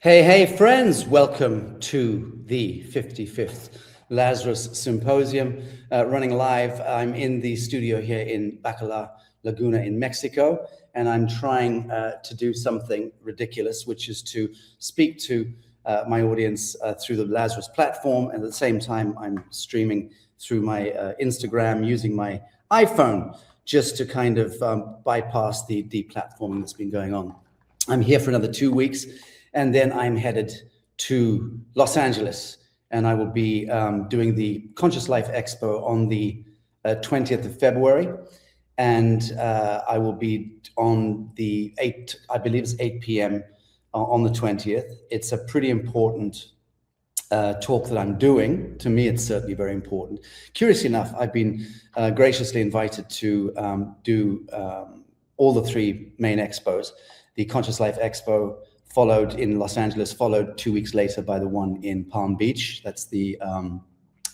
Hey, friends, welcome to the 55th Lazarus Symposium, running live. I'm in the studio here in Bacalar Laguna in Mexico, and I'm trying to do something ridiculous, which is to speak to my audience through the Lazarus platform, and at the same time, I'm streaming through my Instagram using my iPhone just to kind of bypass the deplatforming that's been going on. I'm here for another 2 weeks. And then I'm headed to Los Angeles, and I will be doing the Conscious Life Expo on the 20th of February. And I will be on the 8 p.m. on the 20th. It's a pretty important talk that I'm doing. To me, it's certainly very important. Curiously enough, I've been graciously invited to do all the three main expos. The Conscious Life Expo followed in Los Angeles, followed 2 weeks later by the one in Palm Beach. That's the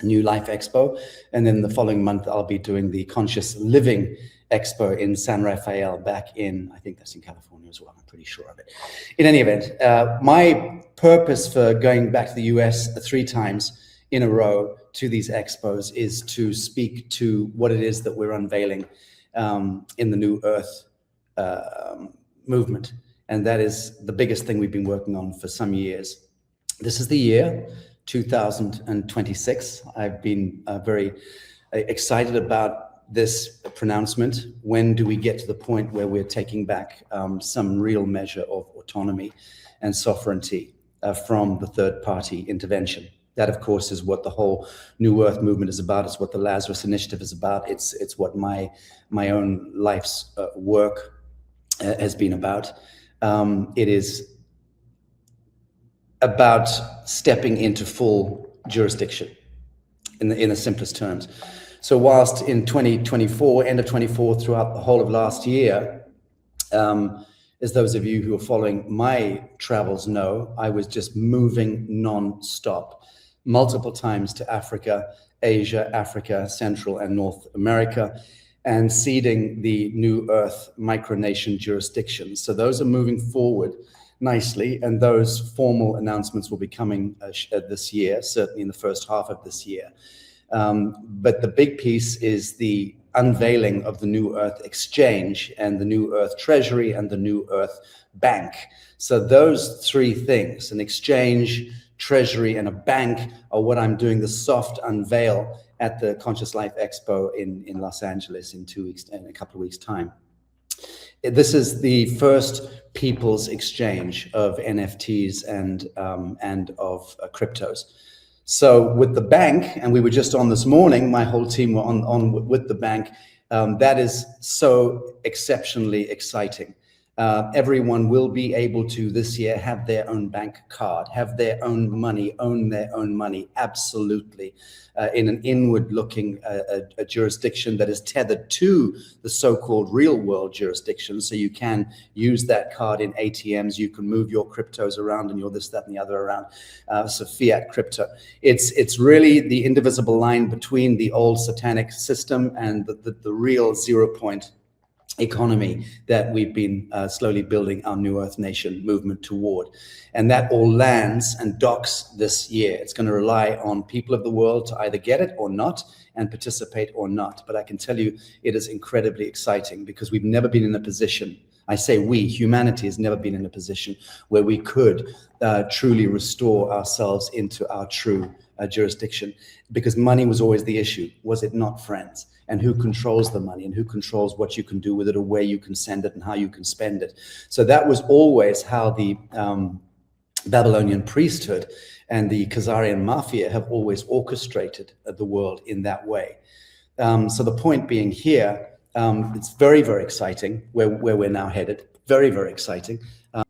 New Life Expo. And then the following month, I'll be doing the Conscious Living Expo in San Rafael back in, I think that's in California as well, I'm pretty sure of it. In any event, my purpose for going back to the US 3 times in a row to these expos is to speak to what it is that we're unveiling in the New Earth movement. And that is the biggest thing we've been working on for some years. This is the year 2026. I've been very excited about this pronouncement. When do we get to the point where we're taking back some real measure of autonomy and sovereignty from the third party intervention? That, of course, is what the whole New Earth movement is about. It's what the Lazarus Initiative is about. It's what my own life's work has been about. It is about stepping into full jurisdiction in the simplest terms. So whilst in 2024, end of 24, throughout the whole of last year, as those of you who are following my travels know, I was just moving non-stop, multiple times to Africa, Asia, Africa, Central and North America, and seeding the New Earth micronation jurisdictions. So those are moving forward nicely, and those formal announcements will be coming this year, certainly in the first half of this year. But the big piece is the unveiling of the New Earth Exchange and the New Earth Treasury and the New Earth Bank. So those 3 things, an exchange, treasury, and a bank, are what I'm doing the soft unveil at the Conscious Life Expo in Los Angeles in a couple of weeks' time. This is the first people's exchange of NFTs and of cryptos. So with the bank, and we were just on this morning, my whole team were on with the bank. That is so exceptionally exciting. Everyone will be able to this year have their own bank card, have their own money, own their own money, absolutely, in an inward-looking a jurisdiction that is tethered to the so-called real-world jurisdiction. So you can use that card in ATMs, you can move your cryptos around and your this, that, and the other around, so fiat crypto. It's really the indivisible line between the old satanic system and the real 0-point economy that we've been slowly building our New Earth Nation movement toward. And that all lands and docks this year. It's going to rely on people of the world to either get it or not and participate or not. But I can tell you it is incredibly exciting because we've never been in a position, I say we, humanity has never been in a position where we could truly restore ourselves into our true jurisdiction, because money was always the issue, was it not, friends? And who controls the money and who controls what you can do with it or where you can send it and how you can spend it. So that was always how the Babylonian priesthood and the Khazarian mafia have always orchestrated the world in that way. So the point being here, it's very, very exciting where we're now headed. Very, very exciting.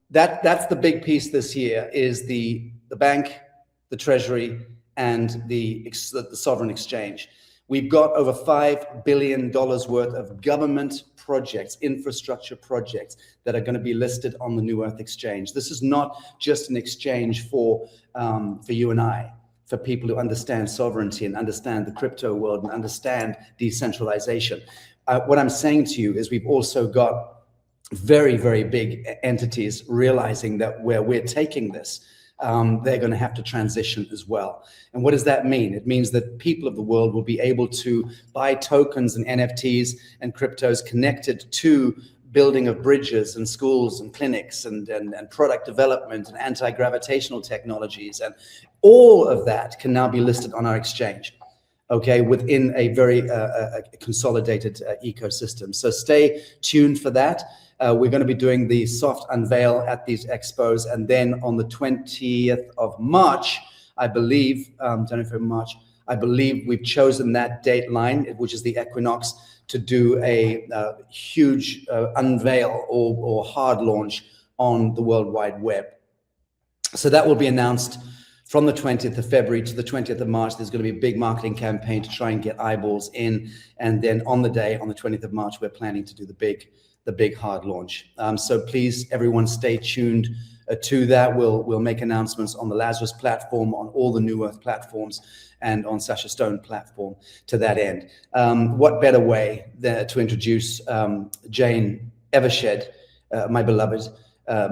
That's the big piece this year, is the bank, the treasury, and the sovereign exchange. We've got over $5 billion worth of government projects, infrastructure projects that are going to be listed on the New Earth Exchange. This is not just an exchange for you and I, for people who understand sovereignty and understand the crypto world and understand decentralization. What I'm saying to you is we've also got very, very big entities realizing that where we're taking this, they're going to have to transition as well. And what does that mean? It means that people of the world will be able to buy tokens and NFTs and cryptos connected to building of bridges and schools and clinics and product development and anti-gravitational technologies. And all of that can now be listed on our exchange, okay, within a very consolidated ecosystem. So stay tuned for that. We're going to be doing the soft unveil at these expos. And then on the 20th of March, I believe, March, I believe we've chosen that date line, which is the equinox, to do a huge unveil or hard launch on the World Wide Web. So that will be announced from the 20th of February to the 20th of March. There's going to be a big marketing campaign to try and get eyeballs in. And then on the day, on the 20th of March, we're planning to do the big hard launch. So please, everyone, stay tuned to that. We'll make announcements on the Lazarus platform, on all the New Earth platforms, and on Sacha Stone platform to that end. What better way to introduce Jane Evershed, my beloved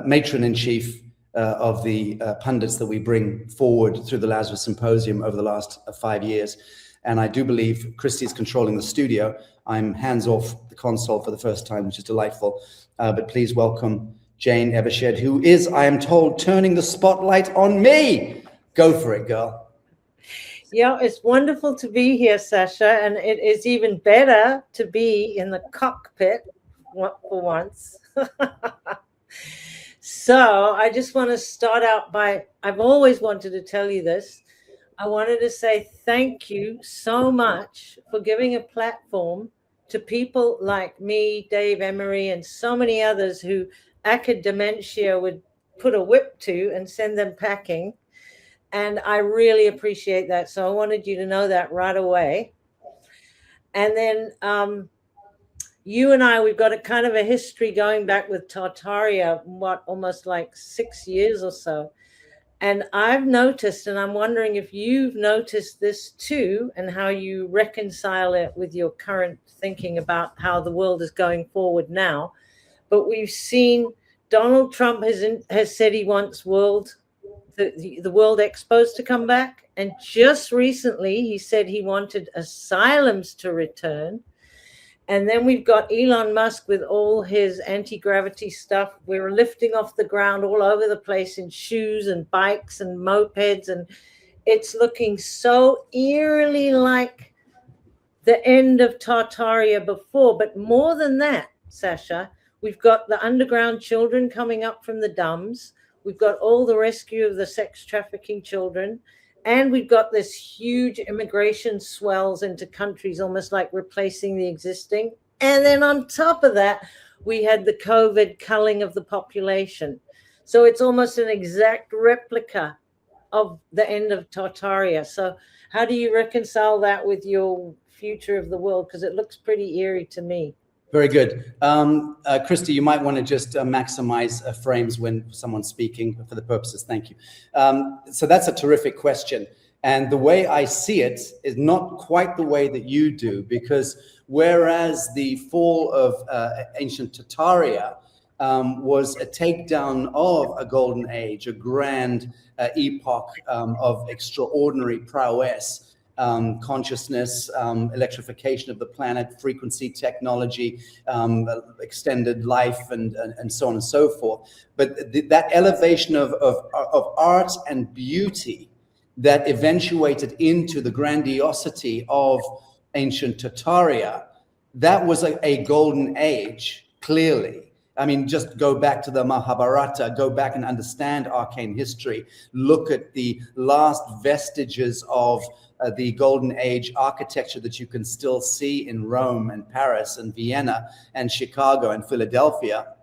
matron-in-chief of the pundits that we bring forward through the Lazarus Symposium over the last 5 years. And I do believe Christy is controlling the studio. I'm hands off the console for the first time, which is delightful. But please welcome Jane Evershed, who is, I am told, turning the spotlight on me. Go for it, girl. Yeah, it's wonderful to be here, Sacha, and it is even better to be in the cockpit for once. So I just want to start out by, I've always wanted to tell you this. I wanted to say thank you so much for giving a platform to people like me, Dave Emery, and so many others who academentia would put a whip to and send them packing. And I really appreciate that. So I wanted you to know that right away. And then you and I, we've got a kind of a history going back with Tartaria, almost like 6 years or so. And I've noticed, and I'm wondering if you've noticed this too, and how you reconcile it with your current thinking about how the world is going forward now. But we've seen Donald Trump has said he wants the World Expos to come back. And just recently, he said he wanted asylums to return. And then we've got Elon Musk with all his anti-gravity stuff. We're lifting off the ground all over the place in shoes and bikes and mopeds. And it's looking so eerily like the end of Tartaria before. But more than that, Sacha, we've got the underground children coming up from the dumbs. We've got all the rescue of the sex trafficking children. And we've got this huge immigration swells into countries, almost like replacing the existing. And then on top of that, we had the COVID culling of the population. So it's almost an exact replica of the end of Tartaria. So how do you reconcile that with your future of the world? Because it looks pretty eerie to me. Very good. Christy, you might want to just maximize frames when someone's speaking for the purposes. Thank you. So that's a terrific question. And the way I see it is not quite the way that you do, because whereas the fall of ancient Tartaria was a takedown of a golden age, a grand epoch of extraordinary prowess, consciousness, electrification of the planet, frequency technology, extended life, and so on and so forth. But that elevation of art and beauty that eventuated into the grandiosity of ancient Tartaria, that was a golden age, clearly. I mean, just go back to the Mahabharata, go back and understand arcane history, look at the last vestiges of the Golden Age architecture that you can still see in Rome and Paris and Vienna and Chicago and Philadelphia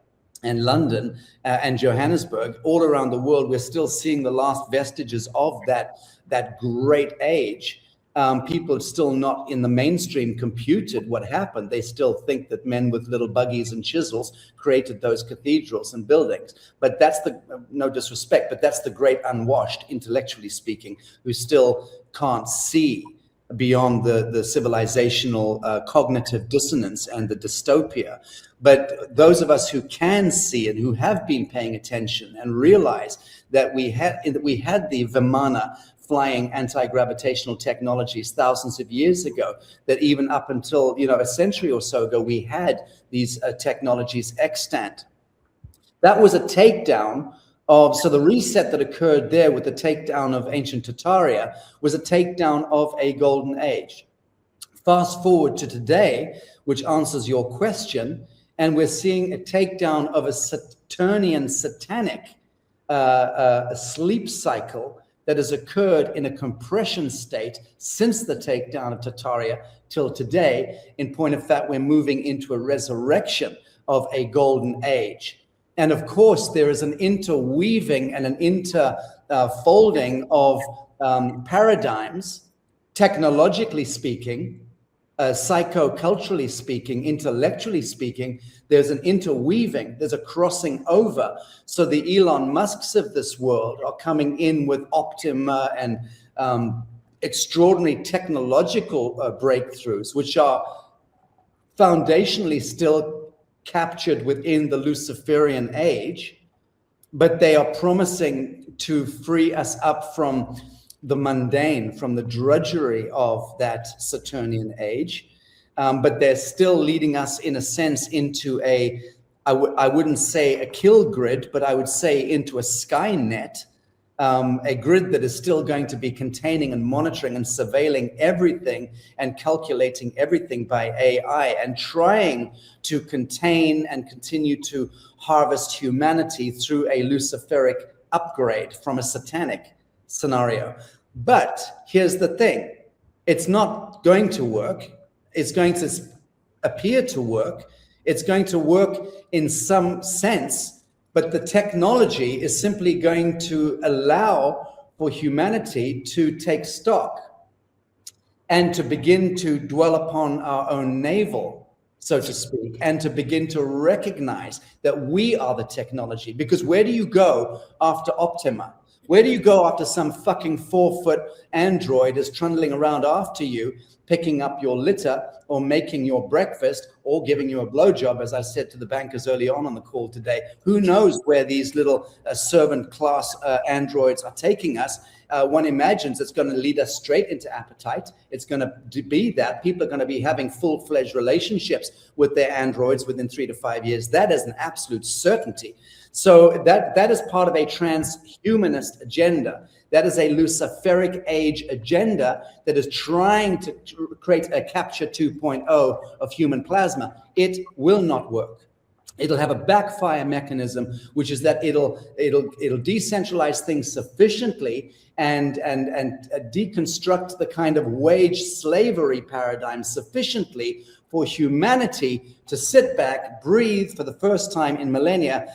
and London and Johannesburg. All around the world, we're still seeing the last vestiges of that great age. People are still not in the mainstream computed what happened. They still think that men with little buggies and chisels created those cathedrals and buildings. But that's no disrespect, but that's the great unwashed, intellectually speaking, who still can't see beyond the civilizational cognitive dissonance and the dystopia. But those of us who can see and who have been paying attention and realize that we had the Vimana flying anti-gravitational technologies thousands of years ago, that even up until a century or so ago, we had these technologies extant. That was a takedown of, so the reset that occurred there with the takedown of ancient Tartaria was a takedown of a golden age. Fast forward to today, which answers your question, and we're seeing a takedown of a Saturnian satanic sleep cycle that has occurred in a compression state since the takedown of Tartaria till today. In point of fact, we're moving into a resurrection of a golden age. And of course, there is an interweaving and an interfolding of paradigms, technologically speaking, psychoculturally speaking, intellectually speaking. There's an interweaving, there's a crossing over. So the Elon Musks of this world are coming in with Optima and extraordinary technological breakthroughs, which are foundationally still captured within the Luciferian age, but they are promising to free us up from the mundane, from the drudgery of that Saturnian age. But they're still leading us, in a sense, into I wouldn't say a kill grid, but I would say into a Skynet, a grid that is still going to be containing and monitoring and surveilling everything and calculating everything by AI and trying to contain and continue to harvest humanity through a Luciferic upgrade from a satanic scenario. But here's the thing, it's not going to work. It's going to appear to work. It's going to work in some sense, but the technology is simply going to allow for humanity to take stock and to begin to dwell upon our own navel, so to speak, and to begin to recognize that we are the technology. Because where do you go after Optima? Where do you go after some fucking 4-foot android is trundling around after you, picking up your litter or making your breakfast or giving you a blowjob, as I said to the bankers early on the call today? Who knows where these little servant class androids are taking us? One imagines it's going to lead us straight into appetite. It's going to be that people are going to be having full-fledged relationships with their androids within 3 to 5 years. That is an absolute certainty. So that is part of a transhumanist agenda. That is a Luciferic age agenda that is trying to create a capture 2.0 of human plasma. It will not work. It'll have a backfire mechanism, which is that it'll decentralize things sufficiently and deconstruct the kind of wage slavery paradigm sufficiently for humanity to sit back, breathe for the first time in millennia.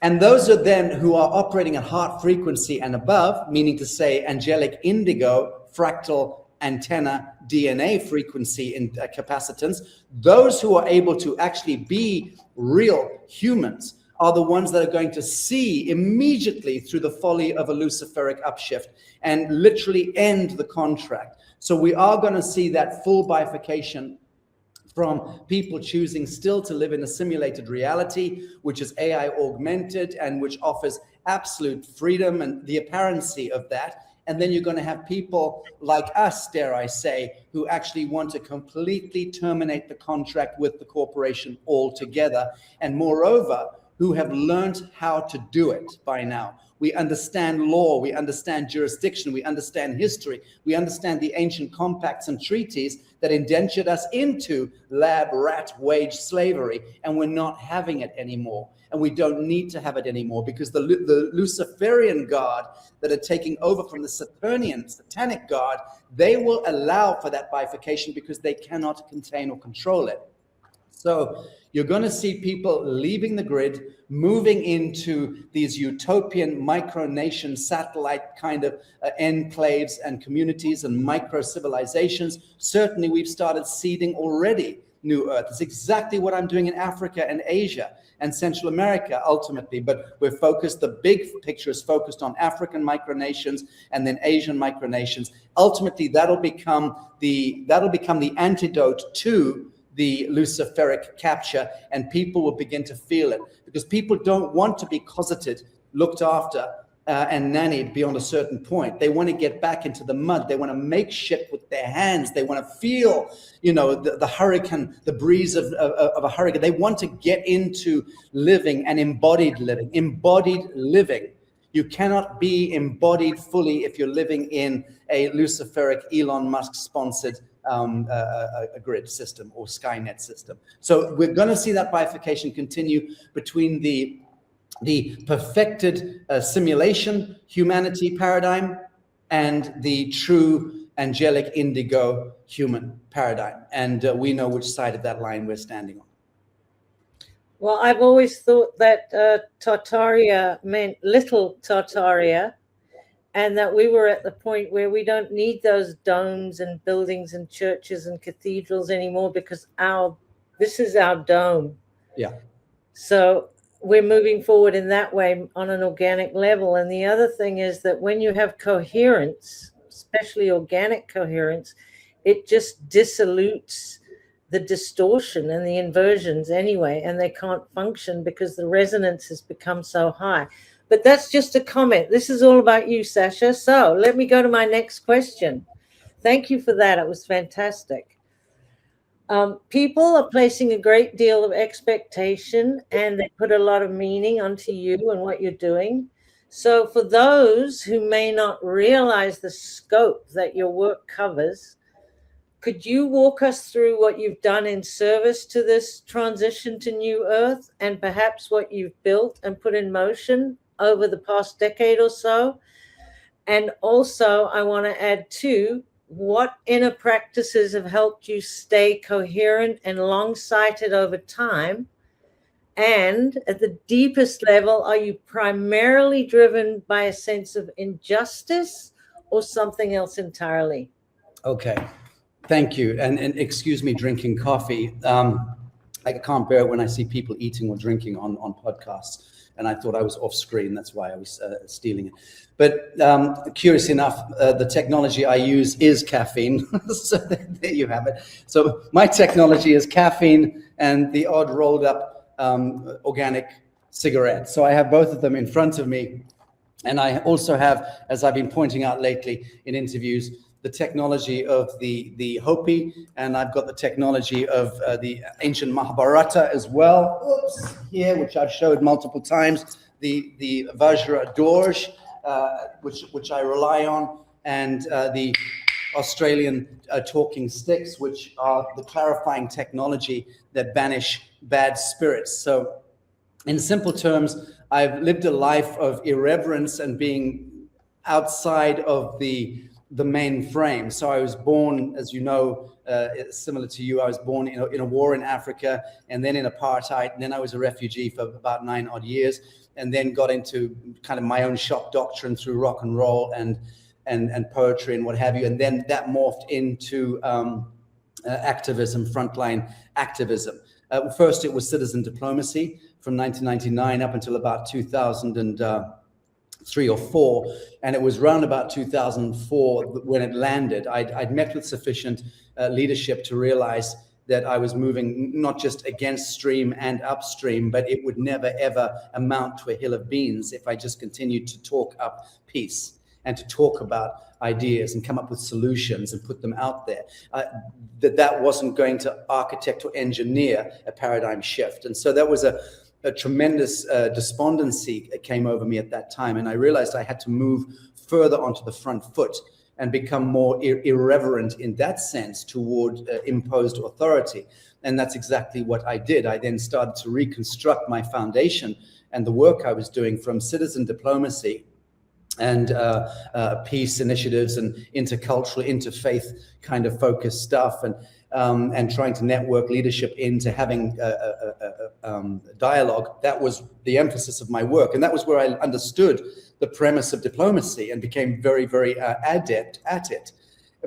And those are then who are operating at heart frequency and above, meaning to say angelic indigo, fractal antenna DNA frequency in capacitance. Those who are able to actually be real humans are the ones that are going to see immediately through the folly of a Luciferic upshift and literally end the contract. So we are going to see that full bifurcation from people choosing still to live in a simulated reality, which is AI augmented and which offers absolute freedom and the apparency of that. And then you're going to have people like us, dare I say, who actually want to completely terminate the contract with the corporation altogether. And moreover, who have learned how to do it by now. We understand law, we understand jurisdiction, we understand history, we understand the ancient compacts and treaties that indentured us into lab rat wage slavery, and we're not having it anymore. And we don't need to have it anymore because the Luciferian guard that are taking over from the Saturnian satanic guard, they will allow for that bifurcation because they cannot contain or control it. So you're going to see people leaving the grid, moving into these utopian micronation satellite kind of enclaves and communities and micro civilizations. Certainly we've started seeding already New Earth. It's exactly what I'm doing in Africa and Asia and Central America ultimately, but we're focused, the big picture is focused on African micronations and then Asian micronations. Ultimately, that'll become the antidote to the luciferic capture, and people will begin to feel it, because people don't want to be cosseted, looked after, and nannied beyond a certain point. They want to get back into the mud. They want to make shit with their hands. They want to feel, the hurricane, the breeze of a hurricane. They want to get into living and embodied living. Embodied living. You cannot be embodied fully if you're living in a luciferic Elon Musk sponsored a grid system or Skynet system. So we're going to see that bifurcation continue between the perfected simulation humanity paradigm and the true angelic indigo human paradigm. And we know which side of that line we're standing on. Well, I've always thought that Tartaria meant little Tartaria, and that we were at the point where we don't need those domes and buildings and churches and cathedrals anymore, because this is our dome. Yeah. So we're moving forward in that way on an organic level. And the other thing is that when you have coherence, especially organic coherence, it just dissolutes the distortion and the inversions anyway, and they can't function because the resonance has become so high. But that's just a comment. This is all about you, Sacha. So let me go to my next question. Thank you for that. It was fantastic. People are placing a great deal of expectation, and they put a lot of meaning onto you and what you're doing. So for those who may not realize the scope that your work covers, could you walk us through what you've done in service to this transition to New Earth, and perhaps what you've built and put in motion over the past decade or so? And also, I want to add too, what inner practices have helped you stay coherent and long-sighted over time? And at the deepest level, are you primarily driven by a sense of injustice or something else entirely? Okay, thank you. And excuse me drinking coffee. I can't bear it when I see people eating or drinking on podcasts. And I thought I was off screen. That's why I was stealing it. But curious enough, the technology I use is caffeine. So there you have it. So my technology is caffeine and the odd rolled up organic cigarette. So I have both of them in front of me. And I also have, as I've been pointing out lately in interviews, the technology of the Hopi, and I've got the technology of the ancient Mahabharata as well. Oops, here, which I've showed multiple times. The Vajra Dorj, which I rely on, and the Australian talking sticks, which are the clarifying technology that banish bad spirits. So, in simple terms, I've lived a life of irreverence and being outside of the main frame. So I was born, as you know, similar to you, I was born in a war in Africa, and then in apartheid, and then I was a refugee for about 9 odd years, and then got into kind of my own shock doctrine through rock and roll and poetry and what have you, and then that morphed into activism, frontline activism. First, it was citizen diplomacy from 1999 up until about 2003 or 4, and it was around about 2004 when it landed. I'd met with sufficient leadership to realize that I was moving not just against stream and upstream, but it would never ever amount to a hill of beans if I just continued to talk up peace and to talk about ideas and come up with solutions and put them out there. That wasn't going to architect or engineer a paradigm shift. And so that was a tremendous despondency came over me at that time. And I realized I had to move further onto the front foot and become more irreverent in that sense toward imposed authority. And that's exactly what I did. I then started to reconstruct my foundation and the work I was doing from citizen diplomacy and peace initiatives and intercultural, interfaith kind of focused stuff, and trying to network leadership into having dialogue. That was the emphasis of my work. And that was where I understood the premise of diplomacy and became very, very adept at it.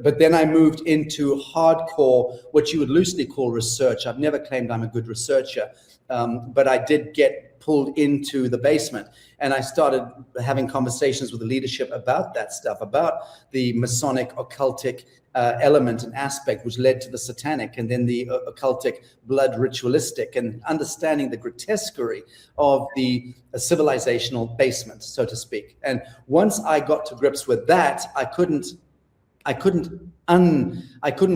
But then I moved into hardcore, what you would loosely call research. I've never claimed I'm a good researcher, but I did get pulled into the basement, and I started having conversations with the leadership about that stuff, about the Masonic occultic element and aspect, which led to the satanic, and then the occultic blood ritualistic, and understanding the grotesquerie of the civilizational basement, so to speak. And once I got to grips with that, I couldn't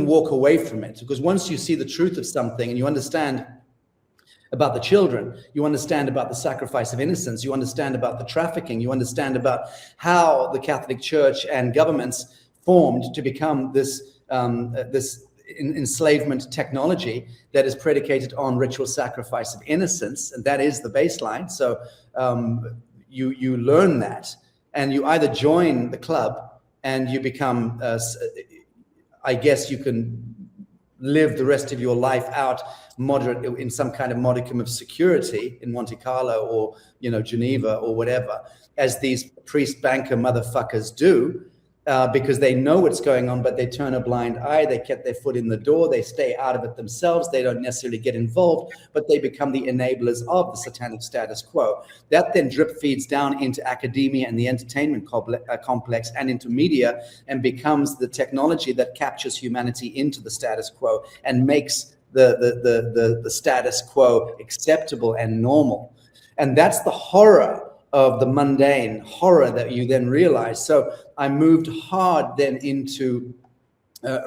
walk away from it, because once you see the truth of something and you understand about the children, you understand about the sacrifice of innocence, you understand about the trafficking, you understand about how the Catholic Church and governments formed to become this enslavement technology that is predicated on ritual sacrifice of innocence, and that is the baseline. So you learn that, and you either join the club and you become, I guess you can live the rest of your life out moderate in some kind of modicum of security in Monte Carlo or, Geneva or whatever, as these priest banker motherfuckers do, because they know what's going on, but they turn a blind eye. They kept their foot in the door. They stay out of it themselves. They don't necessarily get involved, but they become the enablers of the satanic status quo. That then drip feeds down into academia and the entertainment complex and into media, and becomes the technology that captures humanity into the status quo and makes the status quo acceptable and normal. And that's the horror of the mundane, horror that you then realize. So I moved hard then into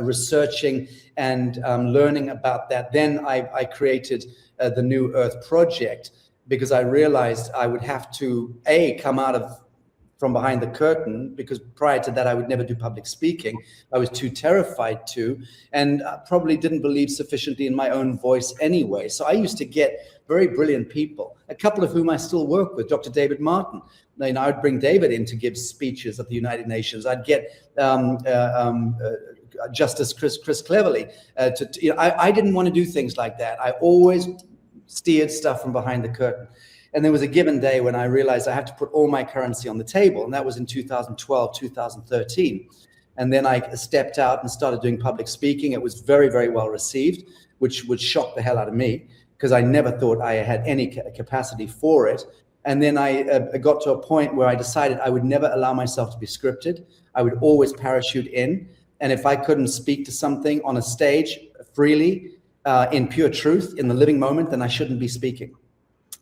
researching and learning about that. Then I created the New Earth Project, because I realized I would have to, come out from behind the curtain, because prior to that, I would never do public speaking. I was too terrified to, and probably didn't believe sufficiently in my own voice anyway. So I used to get very brilliant people, a couple of whom I still work with, Dr. David Martin. I would bring David in to give speeches at the United Nations. I'd get Justice Chris Cleverly. I didn't want to do things like that. I always steered stuff from behind the curtain. And there was a given day when I realized I had to put all my currency on the table. And that was in 2012, 2013. And then I stepped out and started doing public speaking. It was very, very well received, which would shock the hell out of me, because I never thought I had any capacity for it. And then I got to a point where I decided I would never allow myself to be scripted. I would always parachute in. And if I couldn't speak to something on a stage freely, in pure truth, in the living moment, then I shouldn't be speaking.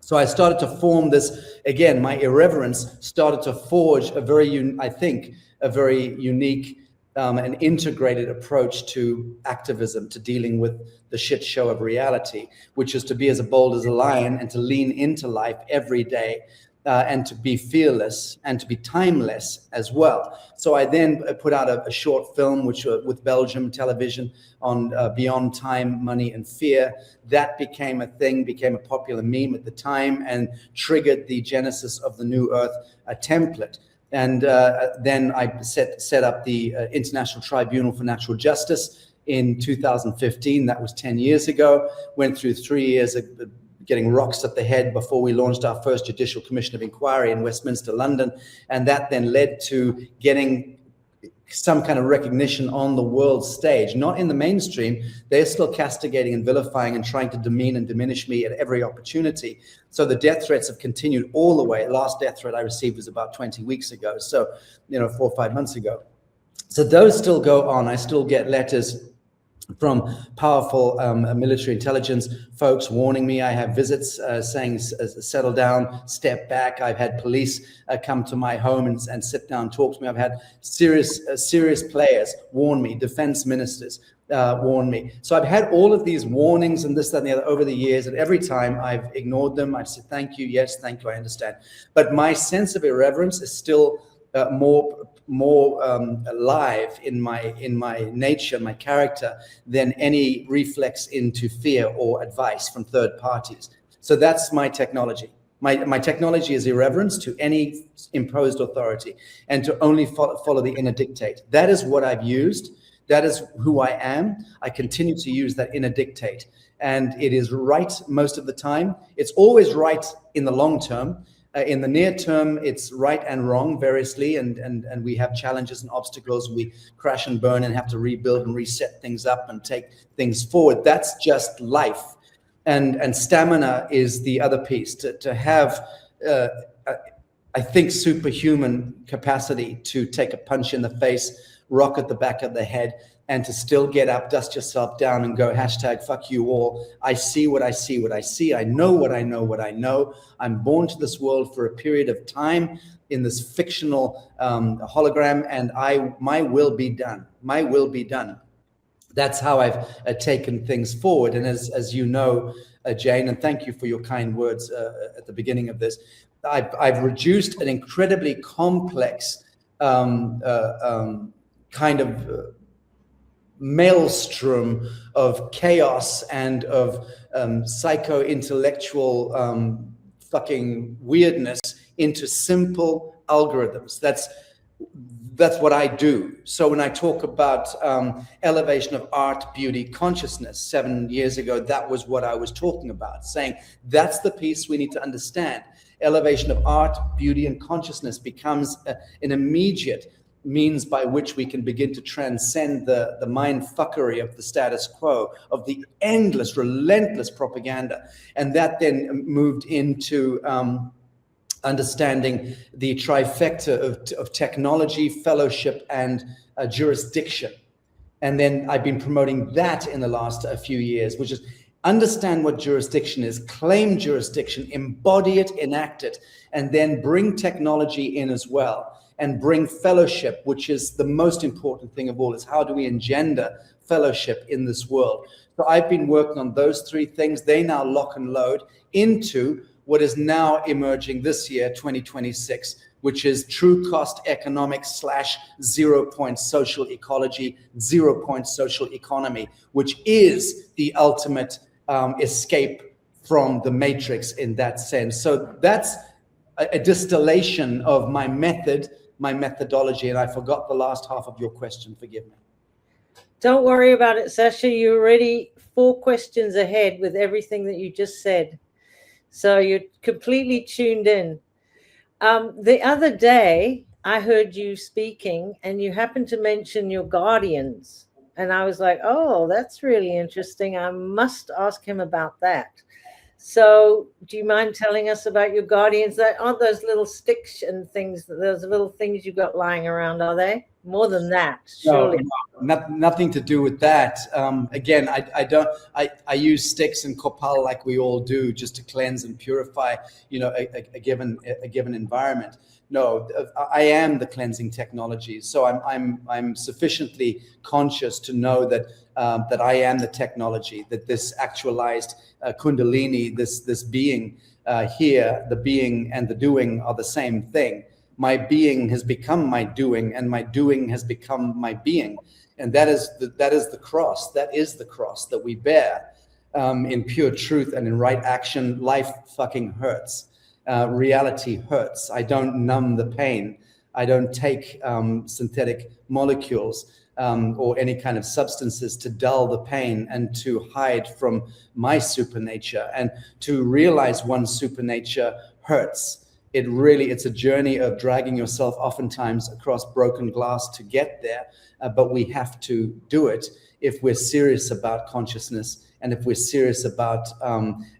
So I started to form this, again, my irreverence started to forge a very unique and integrated approach to activism, to dealing with the shit show of reality, which is to be as bold as a lion and to lean into life every day, and to be fearless and to be timeless as well. So I then put out a short film, which with Belgium television, on Beyond Time, Money and Fear. That became a thing, became a popular meme at the time, and triggered the genesis of the New Earth template. And then I set up the International Tribunal for Natural Justice in 2015. That was 10 years ago. Went through 3 years of getting rocks at the head before we launched our first Judicial Commission of Inquiry in Westminster, London. And that then led to getting some kind of recognition on the world stage, not in the mainstream. They're still castigating and vilifying and trying to demean and diminish me at every opportunity. So the death threats have continued all the way. Last death threat I received was about 20 weeks ago. So, 4 or 5 months ago. So those still go on. I still get letters from powerful military intelligence folks warning me. I have visits saying, settle down, step back. I've had police come to my home and sit down, talk to me. I've had serious players warn me, defense ministers warn me. So I've had all of these warnings and this, that, and the other over the years, and every time I've ignored them. I've said, thank you, yes, thank you, I understand. But my sense of irreverence is still more alive in my nature, my character, than any reflex into fear or advice from third parties. So that's my technology. My technology is irreverence to any imposed authority, and to only follow the inner dictate. That is what I've used. That is who I am. I continue to use that inner dictate, and it is right most of the time. It's always right in the long term. In the near term, it's right and wrong variously, and we have challenges and obstacles. We crash and burn and have to rebuild and reset things up and take things forward. That's just life. And stamina is the other piece, to have, I think, superhuman capacity to take a punch in the face, rock at the back of the head, and to still get up, dust yourself down and go #fuck you all. I see what I see, what I see. I know what I know, what I know. I'm born to this world for a period of time in this fictional hologram, and my will be done. My will be done. That's how I've taken things forward. And as you know, Jane, and thank you for your kind words at the beginning of this, I've reduced an incredibly complex kind of maelstrom of chaos and of psycho-intellectual fucking weirdness into simple algorithms. That's what I do. So when I talk about elevation of art, beauty, consciousness, 7 years ago, that was what I was talking about, saying that's the piece we need to understand. Elevation of art, beauty, and consciousness becomes an immediate means by which we can begin to transcend the mind fuckery of the status quo, of the endless, relentless propaganda. And that then moved into understanding the trifecta of technology, fellowship, and jurisdiction. And then I've been promoting that in the last few years, which is understand what jurisdiction is, claim jurisdiction, embody it, enact it, and then bring technology in as well. And bring fellowship, which is the most important thing of all, is how do we engender fellowship in this world? So I've been working on those three things. They now lock and load into what is now emerging this year, 2026, which is true cost economics / 0 point social ecology, 0 point social economy, which is the ultimate escape from the matrix in that sense. So that's a distillation of my method, my methodology, and I forgot the last half of your question. Forgive me. Don't worry about it, Sacha. You're already 4 questions ahead with everything that you just said. So you're completely tuned in. The other day, I heard you speaking, and you happened to mention your guardians. And I was like, oh, that's really interesting. I must ask him about that. So do you mind telling us about your guardians? That aren't those little sticks and things, those little things you got lying around, are they? More than that, surely. No, nothing to do with that. Again, I use sticks and copal like we all do, just to cleanse and purify, a given environment. No, I am the cleansing technology. So I'm sufficiently conscious to know that I am the technology, that this actualized Kundalini, this being here, the being and the doing are the same thing. My being has become my doing, and my doing has become my being, and that is the cross. That is the cross that we bear in pure truth and in right action. Life fucking hurts. Reality hurts. I don't numb the pain. I don't take synthetic molecules or any kind of substances to dull the pain and to hide from my supernature. And to realize one's supernature hurts. It's a journey of dragging yourself oftentimes across broken glass to get there, but we have to do it if we're serious about consciousness, and if we're serious about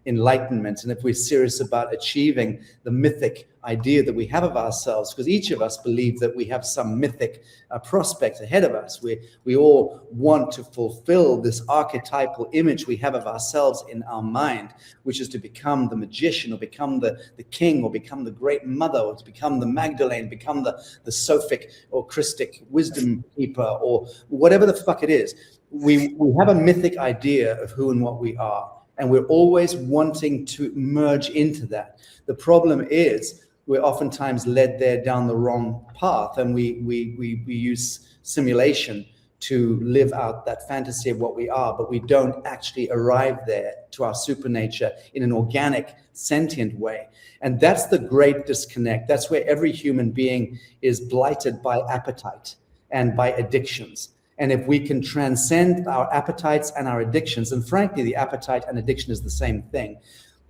enlightenment, and if we're serious about achieving the mythic idea that we have of ourselves, because each of us believe that we have some mythic prospect ahead of us. We all want to fulfill this archetypal image we have of ourselves in our mind, which is to become the magician, or become the king, or become the great mother, or to become the Magdalene, become the Sophic or Christic wisdom keeper, or whatever the fuck it is. We have a mythic idea of who and what we are, and we're always wanting to merge into that. The problem is we're oftentimes led there down the wrong path, and we use simulation to live out that fantasy of what we are, but we don't actually arrive there to our supernature in an organic, sentient way. And that's the great disconnect. That's where every human being is blighted by appetite and by addictions. And if we can transcend our appetites and our addictions, and frankly, the appetite and addiction is the same thing,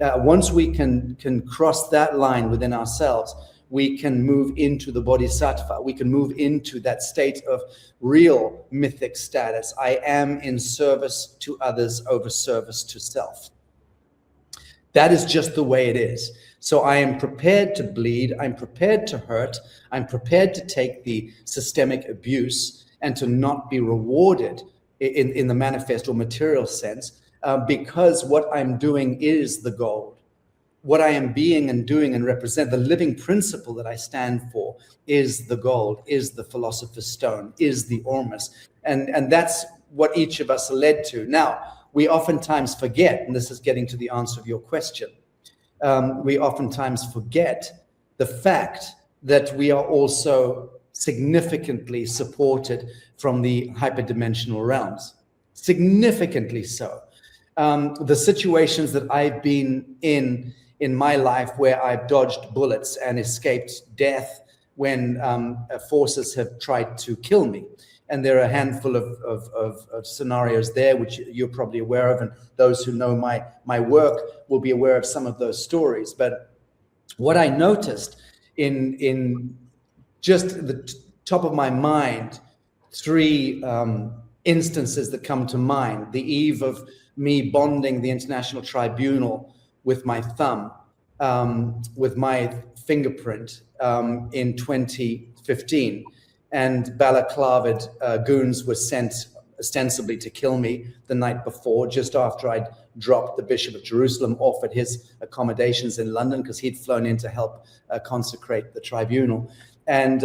Once we can cross that line within ourselves, we can move into the bodhisattva. We can move into that state of real mythic status. I am in service to others over service to self. That is just the way it is. So I am prepared to bleed. I'm prepared to hurt. I'm prepared to take the systemic abuse and to not be rewarded in the manifest or material sense, because what I'm doing is the gold. What I am being and doing and represent, the living principle that I stand for, is the gold, is the philosopher's stone, is the ormus. And that's what each of us are led to. Now, we oftentimes forget, and this is getting to the answer of your question, we oftentimes forget the fact that we are also significantly supported from the hyperdimensional realms, significantly so. The situations that I've been in my life where I've dodged bullets and escaped death when forces have tried to kill me. And there are a handful of scenarios there, which you're probably aware of, and those who know my work will be aware of some of those stories. But what I noticed in just the top of my mind, three instances that come to mind: the eve of me bonding the International Tribunal with my thumb, with my fingerprint in 2015. And balaclavaed goons were sent ostensibly to kill me the night before, just after I'd dropped the Bishop of Jerusalem off at his accommodations in London, because he'd flown in to help consecrate the tribunal. And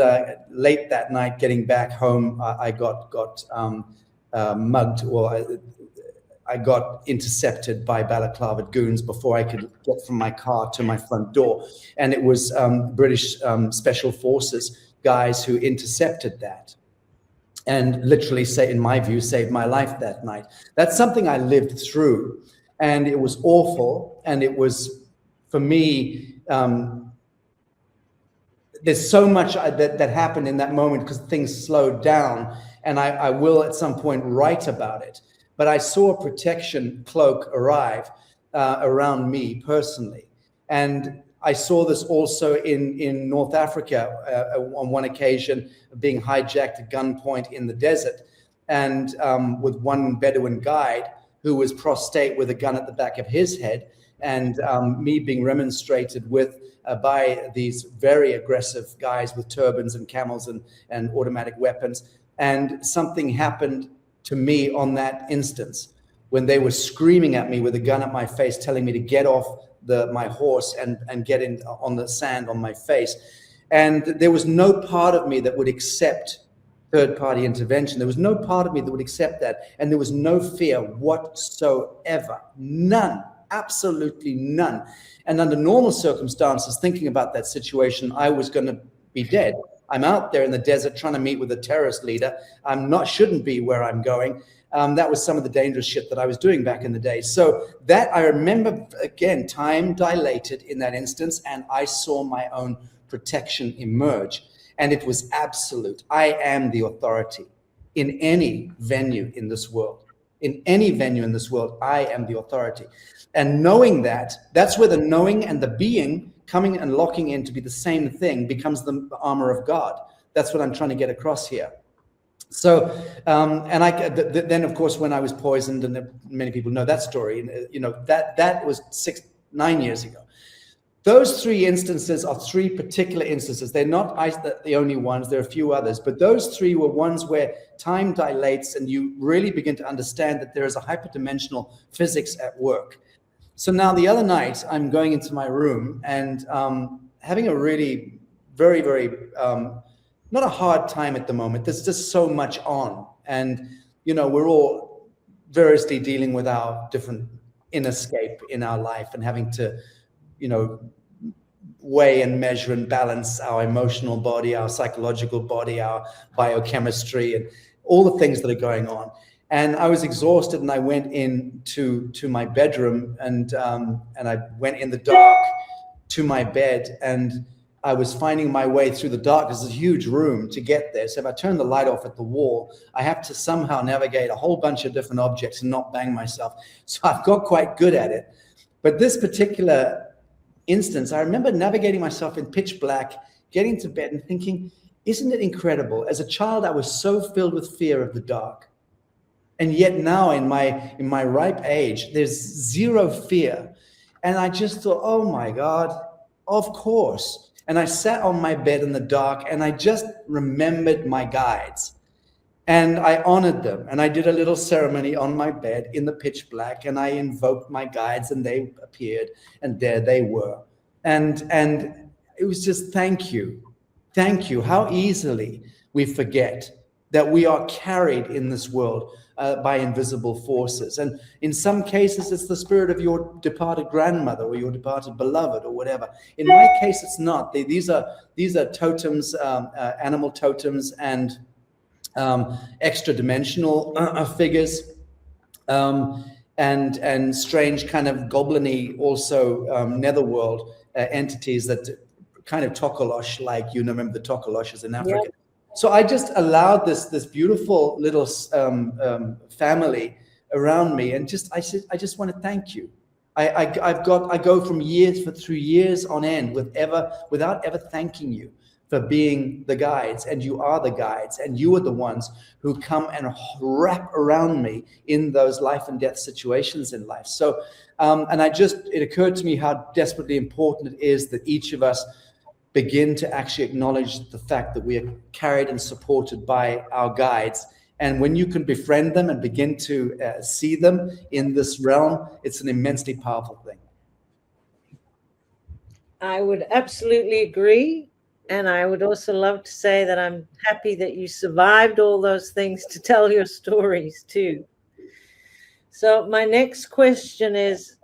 late that night, getting back home, I got mugged, or I got intercepted by balaclavaed goons before I could get from my car to my front door. And it was British Special Forces guys who intercepted that and literally, in my view, saved my life that night. That's something I lived through, and it was awful. And it was, for me, there's so much that happened in that moment because things slowed down, and I will at some point write about it. But I saw a protection cloak arrive around me personally. And I saw this also in North Africa on one occasion, being hijacked at gunpoint in the desert, and with one Bedouin guide who was prostrate with a gun at the back of his head, and me being remonstrated with by these very aggressive guys with turbans and camels and automatic weapons. And something happened to me on that instance when they were screaming at me with a gun at my face, telling me to get off my horse and get in on the sand on my face. And there was no part of me that would accept third-party intervention. There was no part of me that would accept that. And there was no fear whatsoever. None. Absolutely none. And under normal circumstances, thinking about that situation, I was going to be dead. I'm out there in the desert trying to meet with a terrorist leader. Shouldn't be where I'm going. That was some of the dangerous shit that I was doing back in the day. So that I remember, again, time dilated in that instance, and I saw my own protection emerge. And it was absolute. I am the authority in any venue in this world. In any venue in this world, I am the authority. And knowing that, that's where the knowing and the being coming and locking in to be the same thing becomes the armor of God. That's what I'm trying to get across here. So, then of course, when I was poisoned, and many people know that story, that was 9 years ago. Those three instances are three particular instances. They're not the only ones. There are a few others, but those three were ones where time dilates and you really begin to understand that there is a hyperdimensional physics at work. So now the other night, I'm going into my room and having a really very, very, not a hard time at the moment. There's just so much on. And, we're all variously dealing with our different inescape in our life and having to, weigh and measure and balance our emotional body, our psychological body, our biochemistry, and all the things that are going on. And I was exhausted, and I went to my bedroom, and I went in the dark to my bed, and I was finding my way through the dark. It's a huge room to get there. So if I turn the light off at the wall, I have to somehow navigate a whole bunch of different objects and not bang myself. So I've got quite good at it. But this particular instance, I remember navigating myself in pitch black, getting to bed and thinking, isn't it incredible? As a child, I was so filled with fear of the dark. And yet now in my ripe age, there's zero fear. And I just thought, oh my God, of course. And I sat on my bed in the dark and I just remembered my guides. And I honored them. And I did a little ceremony on my bed in the pitch black. And I invoked my guides and they appeared. And there they were. And it was just thank you. Thank you. How easily we forget that we are carried in this world by invisible forces. And in some cases, it's the spirit of your departed grandmother or your departed beloved or whatever. In my case, it's not. These are totems, animal totems, and extra dimensional figures, and strange kind of goblin-y also netherworld entities that kind of tokolosh, like, you remember the tokoloshes in Africa. Yeah. So I just allowed this beautiful little family around me, and I said, I just want to thank you. I go through years on end without ever thanking you for being the guides, and you are the guides, and you are the ones who come and wrap around me in those life and death situations in life. So, and it occurred to me how desperately important it is that each of us begin to actually acknowledge the fact that we are carried and supported by our guides. And when you can befriend them and begin to see them in this realm, it's an immensely powerful thing. I would absolutely agree. And I would also love to say that I'm happy that you survived all those things to tell your stories too. So my next question is,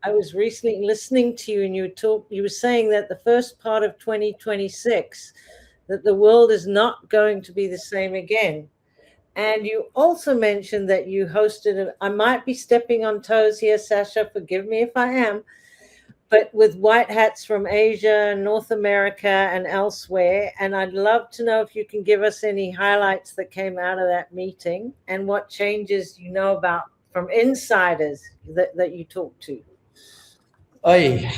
I was recently listening to you and you were saying that the first part of 2026, that the world is not going to be the same again. And you also mentioned that you hosted, I might be stepping on toes here, Sacha, forgive me if I am, but with white hats from Asia, North America, and elsewhere. And I'd love to know if you can give us any highlights that came out of that meeting and what changes you know about from insiders that you talked to. I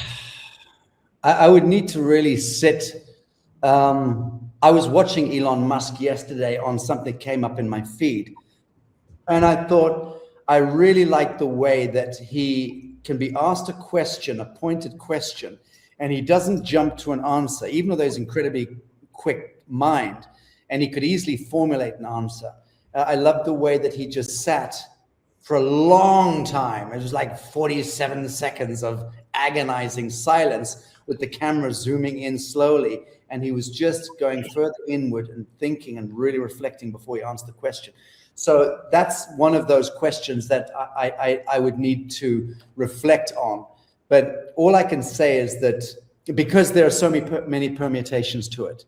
would need to really sit. I was watching Elon Musk yesterday on something came up in my feed. And I thought, I really like the way that he can be asked a question, a pointed question, and he doesn't jump to an answer, even though he's incredibly quick mind, and he could easily formulate an answer. I love the way that he just sat for a long time. It was like 47 seconds of agonizing silence with the camera zooming in slowly. And he was just going further inward and thinking and really reflecting before he answered the question. So that's one of those questions that I would need to reflect on. But all I can say is that because there are so many permutations to it,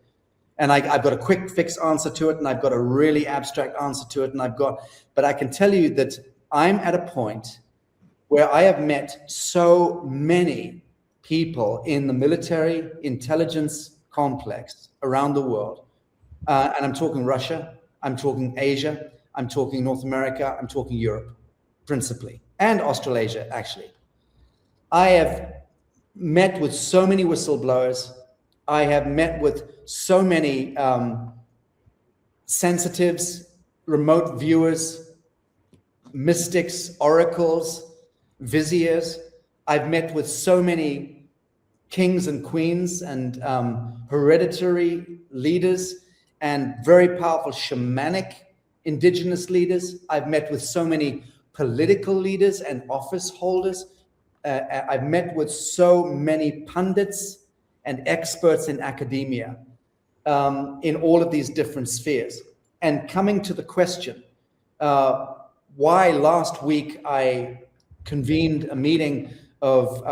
and I've got a quick fix answer to it, and I've got a really abstract answer to it, but I can tell you that I'm at a point where I have met so many people in the military intelligence complex around the world. And I'm talking Russia, I'm talking Asia, I'm talking North America, I'm talking Europe, principally, and Australasia, actually. I have met with so many whistleblowers. I have met with so many sensitives, remote viewers, mystics, oracles, viziers. I've met with so many kings and queens and hereditary leaders and very powerful shamanic indigenous leaders. I've met with so many political leaders and office holders. I've met with so many pundits and experts in academia in all of these different spheres. And coming to the question, why last week I convened a meeting of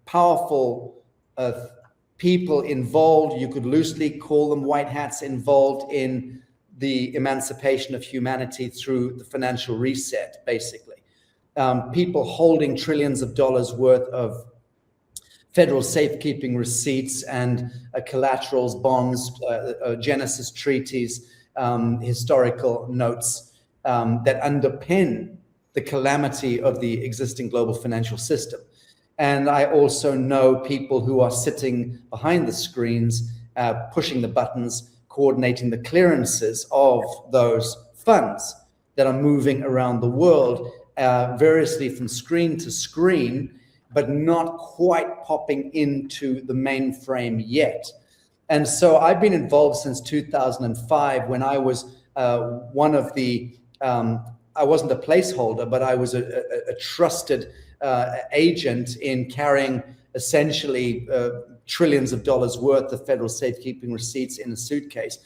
powerful people involved, you could loosely call them white hats, involved in the emancipation of humanity through the financial reset, basically. People holding trillions of dollars worth of federal safekeeping receipts and collaterals, bonds, Genesis treaties, historical notes that underpin the calamity of the existing global financial system. And I also know people who are sitting behind the screens, pushing the buttons, coordinating the clearances of those funds that are moving around the world, variously from screen to screen, but not quite popping into the mainframe yet. And so I've been involved since 2005 when I was one of the, I wasn't a placeholder, but I was a trusted agent in carrying essentially trillions of dollars worth of federal safekeeping receipts in a suitcase.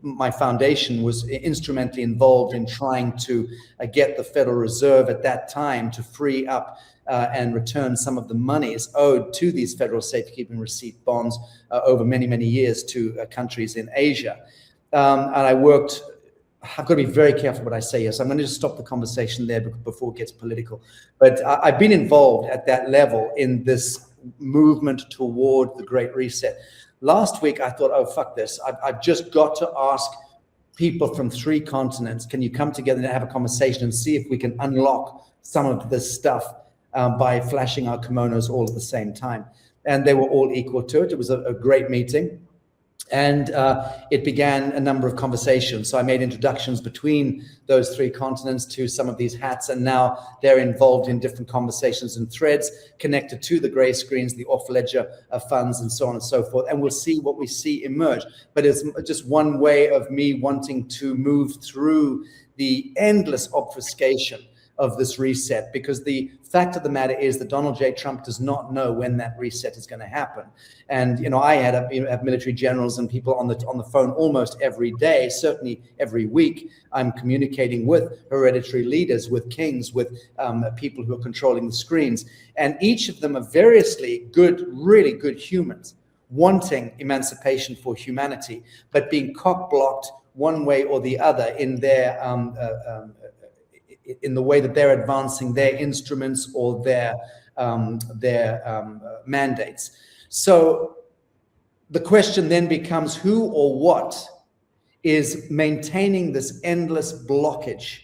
My foundation was instrumentally involved in trying to get the Federal Reserve at that time to free up and return some of the monies owed to these federal safekeeping receipt bonds over many, many years to countries in Asia. And I worked, I've got to be very careful what I say here, so I'm going to just stop the conversation there before it gets political. But I've been involved at that level in this movement toward the Great Reset. Last week, I thought, oh, fuck this. I've just got to ask people from 3 continents, can you come together and have a conversation and see if we can unlock some of this stuff by flashing our kimonos all at the same time. And they were all equal to it. It was a great meeting. And it began a number of conversations. So I made introductions between those 3 continents to some of these hats, and now they're involved in different conversations and threads connected to the gray screens, the off-ledger funds, and so on and so forth. And we'll see what we see emerge. But it's just one way of me wanting to move through the endless obfuscation of this reset, because the fact of the matter is that Donald J. Trump does not know when that reset is going to happen. And I have military generals and people on the phone almost every day, certainly every week. I'm communicating with hereditary leaders, with kings, with people who are controlling the screens, and each of them are variously good, really good humans, wanting emancipation for humanity, but being cock-blocked one way or the other in their in the way that they're advancing their instruments or their mandates. So the question then becomes, who or what is maintaining this endless blockage?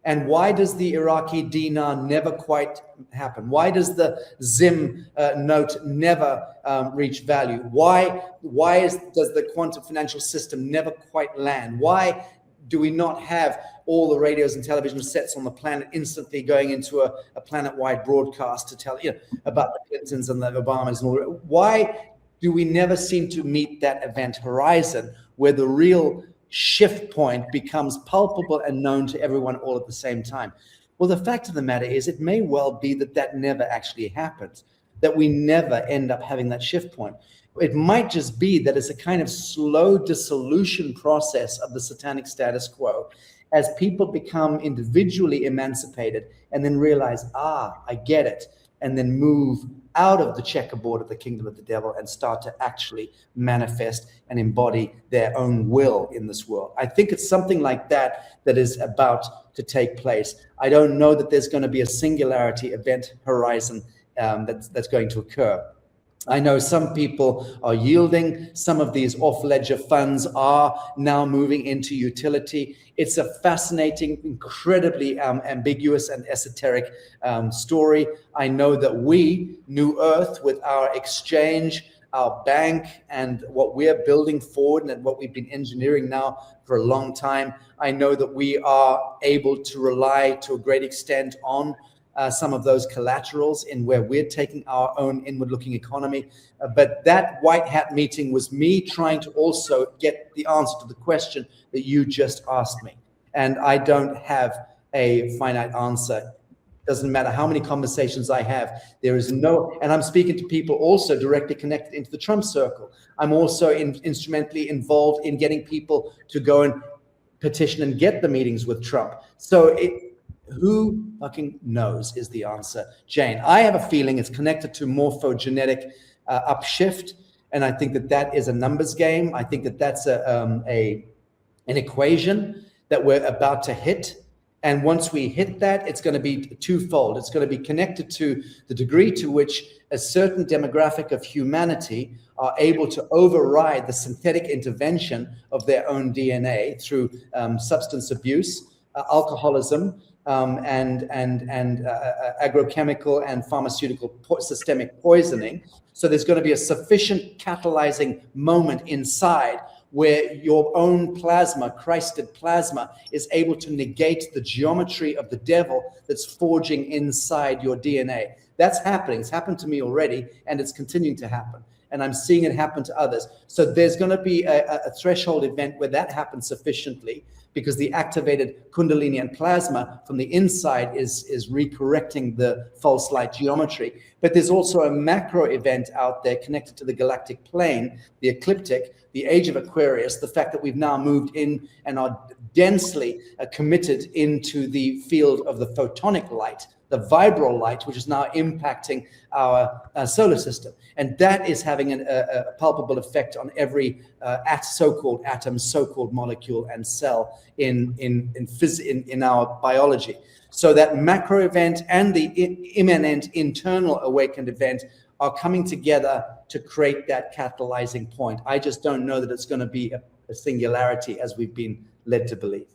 And why does the Iraqi dinar never quite happen? Why does the Zim note never reach value? Why does the quantum financial system never quite land? Why do we not have all the radios and television sets on the planet instantly going into a planet-wide broadcast to tell about the Clintons and the Obamas and all that? Why do we never seem to meet that event horizon where the real shift point becomes palpable and known to everyone all at the same time? Well, the fact of the matter is it may well be that never actually happens, that we never end up having that shift point. It might just be that it's a kind of slow dissolution process of the satanic status quo as people become individually emancipated and then realize, I get it, and then move out of the checkerboard of the kingdom of the devil and start to actually manifest and embody their own will in this world. I think it's something like that is about to take place. I don't know that there's going to be a singularity event horizon that's going to occur. I know some people are yielding. Some of these off-ledger funds are now moving into utility. It's a fascinating, incredibly ambiguous and esoteric story. I know that we, New Earth, with our exchange, our bank, and what we're building forward and what we've been engineering now for a long time, I know that we are able to rely to a great extent on some of those collaterals in where we're taking our own inward-looking economy. But that white hat meeting was me trying to also get the answer to the question that you just asked me. And I don't have a finite answer. Doesn't matter how many conversations I have. There is no, and I'm speaking to people also directly connected into the Trump circle. I'm also instrumentally involved in getting people to go and petition and get the meetings with Trump. So who fucking knows is the answer, Jane. I have a feeling it's connected to morphogenetic upshift, and I think that is a numbers game. I think that's an equation that we're about to hit, and once we hit that, it's going to be twofold. It's going to be connected to the degree to which a certain demographic of humanity are able to override the synthetic intervention of their own DNA through substance abuse, alcoholism, agrochemical and pharmaceutical systemic poisoning. So there's going to be a sufficient catalyzing moment inside where your own plasma, Christed plasma, is able to negate the geometry of the devil that's forging inside your DNA. That's happening. It's happened to me already, and it's continuing to happen. And I'm seeing it happen to others. So there's going to be a threshold event where that happens sufficiently, because the activated Kundalini and plasma from the inside is recorrecting the false light geometry. But there's also a macro event out there connected to the galactic plane, the ecliptic, the age of Aquarius, the fact that we've now moved in and are densely committed into the field of the photonic light, the vibral light, which is now impacting our solar system. And that is having a palpable effect on every so-called atom, so-called molecule and cell in our biology. So that macro event and the immanent internal awakened event are coming together to create that catalyzing point. I just don't know that it's going to be a singularity as we've been led to believe.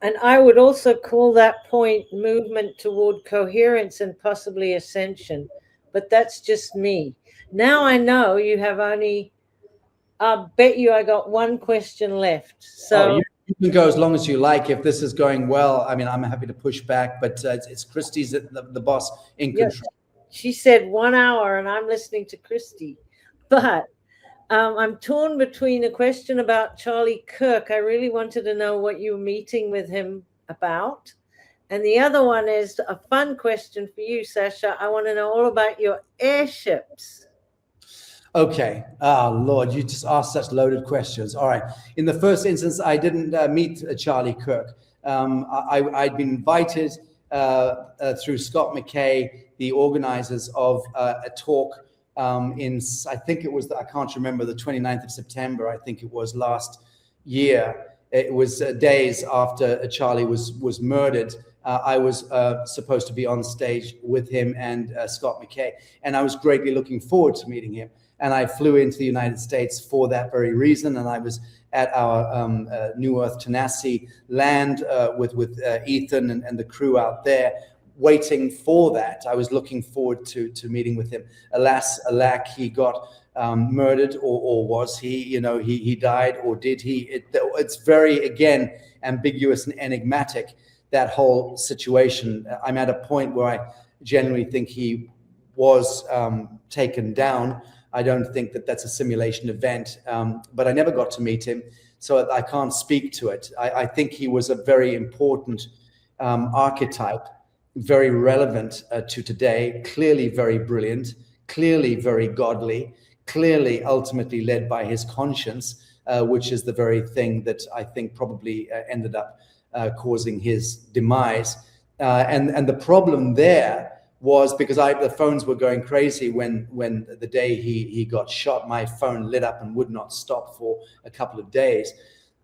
And I would also call that point movement toward coherence and possibly ascension. But that's just me. Now I know you have only, I bet you I got one question left. So you can go as long as you like. If this is going well, I mean, I'm happy to push back, but it's Christy's the boss in control. Yes. She said 1 hour and I'm listening to Christy. But I'm torn between a question about Charlie Kirk. I really wanted to know what you were meeting with him about. And the other one is a fun question for you, Sacha. I want to know all about your airships. Okay. Oh, Lord, you just asked such loaded questions. All right. In the first instance, I didn't meet Charlie Kirk. I'd been invited through Scott McKay, the organizers of a talk I think it was, I can't remember, the 29th of September, I think it was last year. It was days after Charlie was murdered. I was supposed to be on stage with him and Scott McKay, and I was greatly looking forward to meeting him. And I flew into the United States for that very reason, and I was at our New Earth Tanasi land with Ethan and the crew out there, waiting for that. I was looking forward to meeting with him. Alas, alack, he got murdered, or was he? You know, he died, or did he? It's very, again, ambiguous and enigmatic, that whole situation. I'm at a point where I genuinely think he was taken down. I don't think that that's a simulation event, but I never got to meet him, so I can't speak to it. I think he was a very important archetype, very relevant to today, clearly very brilliant, clearly very godly, clearly ultimately led by his conscience, which is the very thing that I think probably ended up causing his demise. And the problem there was because the phones were going crazy when the day he got shot. My phone lit up and would not stop for a couple of days.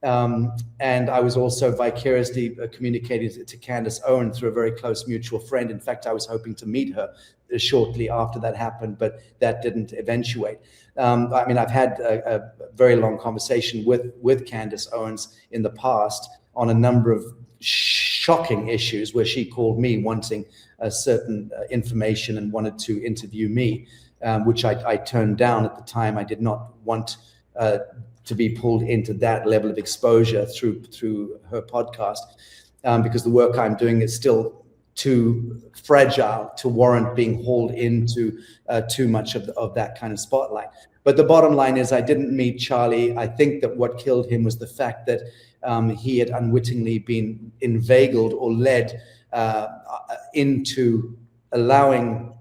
And I was also vicariously communicating to Candace Owen through a very close mutual friend. In fact, I was hoping to meet her shortly after that happened, but that didn't eventuate. I mean, I've had a very long conversation with Candace Owens in the past on a number of shocking issues where she called me wanting a certain information and wanted to interview me, which I turned down at the time. I did not want to be pulled into that level of exposure through her podcast, because the work I'm doing is still too fragile to warrant being hauled into too much of that kind of spotlight. But the bottom line is I didn't meet Charlie. I think that what killed him was the fact that he had unwittingly been inveigled or led into allowing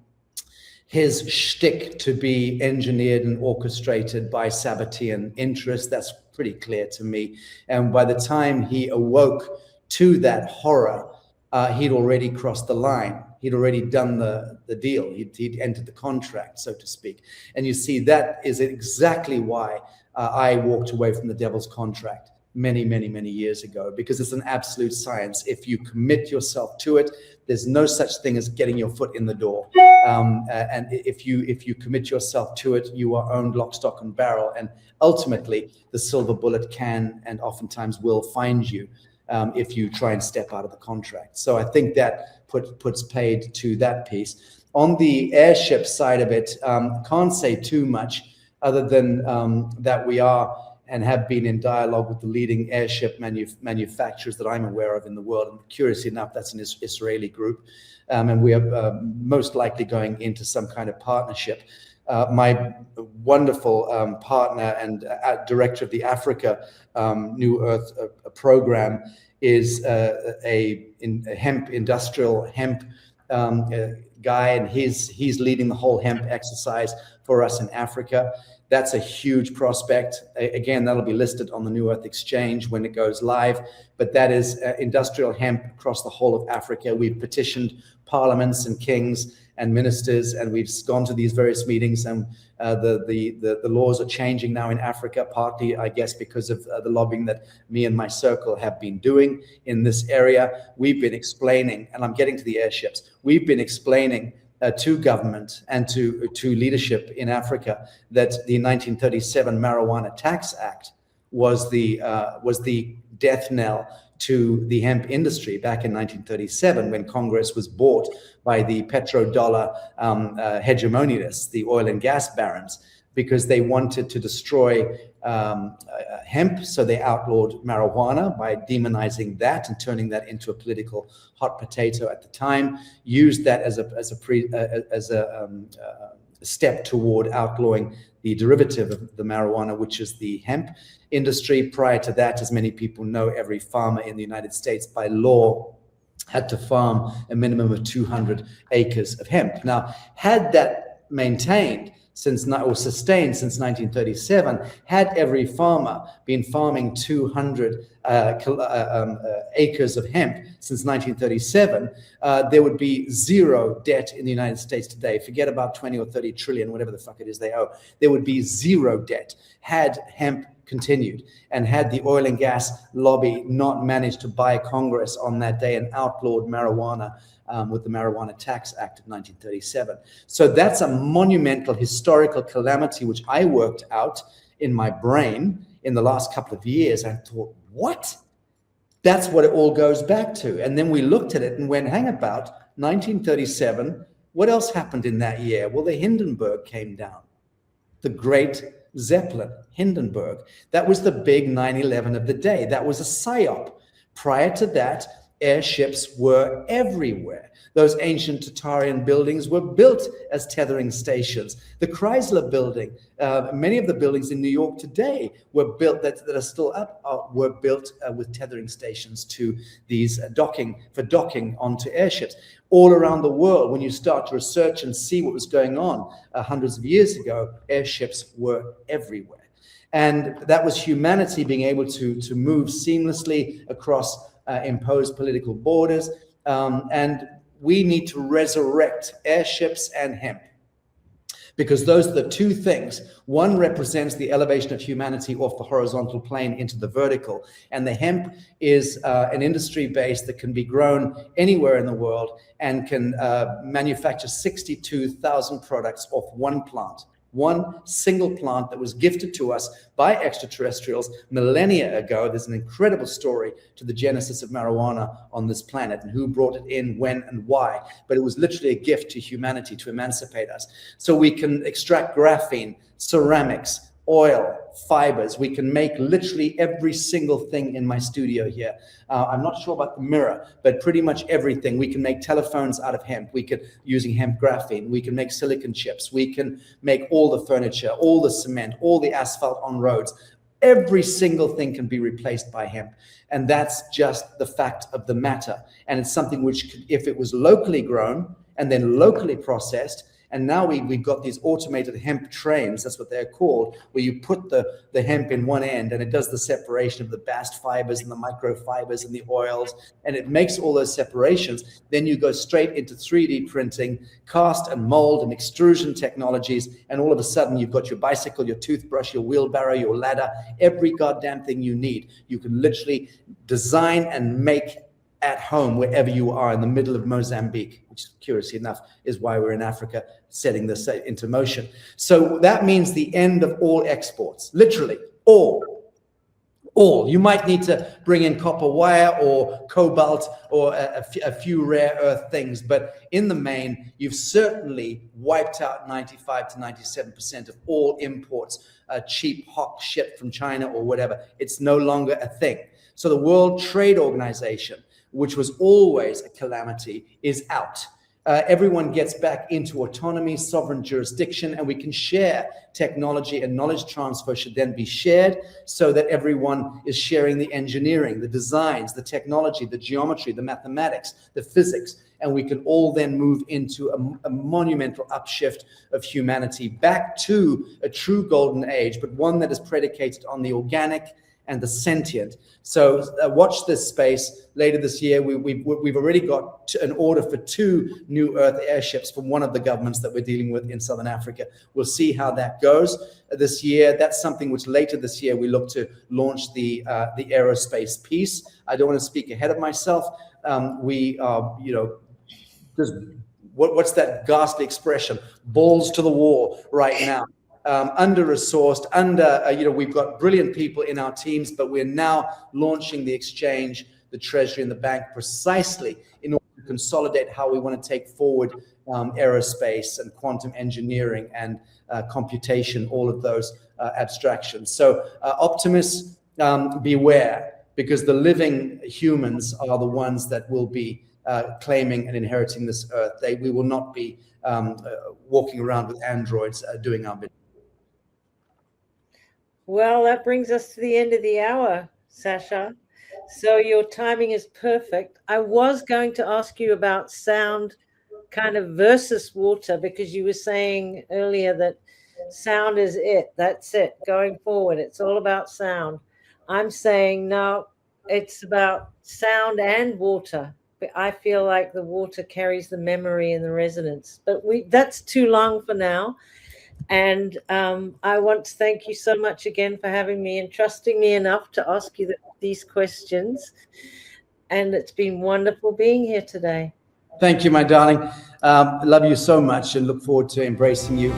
his shtick to be engineered and orchestrated by Sabbatean interests. That's pretty clear to me. And by the time he awoke to that horror, he'd already crossed the line. He'd already done the deal. He'd entered the contract, so to speak. And you see, that is exactly why I walked away from the devil's contract many, many, many years ago, because it's an absolute science. If you commit yourself to it, there's no such thing as getting your foot in the door. And if you commit yourself to it, you are owned lock, stock, and barrel. And ultimately, the silver bullet can and oftentimes will find you. if you try and step out of the contract. So I think that puts paid to that piece. On the airship side of it, can't say too much other than that we are and have been in dialogue with the leading airship manufacturers that I'm aware of in the world. And curiously enough, that's an Israeli group. And we are most likely going into some kind of partnership. My wonderful partner and director of the Africa New Earth program is a industrial hemp guy, and he's leading the whole hemp exercise for us in Africa. That's a huge prospect. Again, that'll be listed on the New Earth Exchange when it goes live, but that is industrial hemp across the whole of Africa. We've petitioned parliaments and kings and ministers, and we've gone to these various meetings, and the laws are changing now in Africa, partly, I guess, because of the lobbying that me and my circle have been doing in this area. We've been explaining, and I'm getting to the airships, we've been explaining to government and to leadership in Africa that the 1937 Marijuana Tax Act was the death knell to the hemp industry back in 1937, when Congress was bought by the petrodollar hegemonialists, the oil and gas barons, because they wanted to destroy hemp. So they outlawed marijuana by demonizing that and turning that into a political hot potato at the time, used that as a step toward outlawing the derivative of the marijuana, which is the hemp industry. Prior to that, as many people know, every farmer in the United States by law had to farm a minimum of 200 acres of hemp. Now, had that maintained sustained since 1937, had every farmer been farming 200 acres of hemp since 1937, there would be zero debt in the United States today. Forget about 20 or 30 trillion, whatever the fuck it is they owe. There would be zero debt had hemp continued, and had the oil and gas lobby not managed to buy Congress on that day and outlawed marijuana with the Marijuana Tax Act of 1937. So that's a monumental historical calamity, which I worked out in my brain in the last couple of years. I thought, what? That's what it all goes back to. And then we looked at it and went, hang about, 1937, what else happened in that year? Well, the Hindenburg came down. The great Zeppelin, Hindenburg. That was the big 9/11 of the day. That was a psyop. Prior to that, airships were everywhere. Those ancient Tartarian buildings were built as tethering stations. The Chrysler building, many of the buildings in New York today were built, that are still up, were built with tethering stations to these docking onto airships. All around the world, when you start to research and see what was going on hundreds of years ago, airships were everywhere. And that was humanity being able to move seamlessly across imposed political borders. And we need to resurrect airships and hemp, because those are the two things. One represents the elevation of humanity off the horizontal plane into the vertical. And the hemp is an industry base that can be grown anywhere in the world and can manufacture 62,000 products off one plant. One single plant that was gifted to us by extraterrestrials millennia ago. There's an incredible story to the genesis of marijuana on this planet and who brought it in, when, and why. But it was literally a gift to humanity to emancipate us. So we can extract graphene, ceramics, oil, fibers. We can make literally every single thing in my studio here. I'm not sure about the mirror, but pretty much everything. We can make telephones out of hemp. We could, using hemp graphene, we can make silicon chips. We can make all the furniture, all the cement, all the asphalt on roads. Every single thing can be replaced by hemp. And that's just the fact of the matter. And it's something which, if it was locally grown and then locally processed, and now we've got these automated hemp trains, that's what they're called, where you put the hemp in one end and it does the separation of the bast fibers and the microfibers and the oils, and it makes all those separations. Then you go straight into 3D printing, cast and mold and extrusion technologies, and all of a sudden you've got your bicycle, your toothbrush, your wheelbarrow, your ladder, every goddamn thing you need. You can literally design and make at home wherever you are in the middle of Mozambique, which curiously enough is why we're in Africa setting this into motion. So that means the end of all exports, literally all All. You might need to bring in copper wire or cobalt or a few rare earth things, but in the main, you've certainly wiped out 95 to 97% of all imports, cheap hawk shit from China or whatever. It's no longer a thing. So the World Trade Organization, which was always a calamity, is out. Everyone gets back into autonomy, sovereign jurisdiction, and we can share technology, and knowledge transfer should then be shared so that everyone is sharing the engineering, the designs, the technology, the geometry, the mathematics, the physics, and we can all then move into a monumental upshift of humanity back to a true golden age, but one that is predicated on the organic and the sentient. So watch this space. Later this year, we've already got an order for 2 new Earth airships from one of the governments that we're dealing with in Southern Africa. We'll see how that goes this year. That's something which later this year we look to launch the aerospace piece. I don't want to speak ahead of myself. We are, just what's that ghastly expression? Balls to the wall right now. Under-resourced, we've got brilliant people in our teams, but we're now launching the exchange, the treasury, and the bank precisely in order to consolidate how we want to take forward aerospace and quantum engineering and computation, all of those abstractions. So optimists, beware, because the living humans are the ones that will be claiming and inheriting this earth. We will not be walking around with androids doing our business. Well, that brings us to the end of the hour, Sacha. So your timing is perfect. I was going to ask you about sound kind of versus water, because you were saying earlier that sound is it. That's it. Going forward, it's all about sound. I'm saying no, it's about sound and water. But I feel like the water carries the memory and the resonance. But that's too long for now. And I want to thank you so much again for having me and trusting me enough to ask you these questions. And it's been wonderful being here today. Thank you, my darling. Love you so much and look forward to embracing you.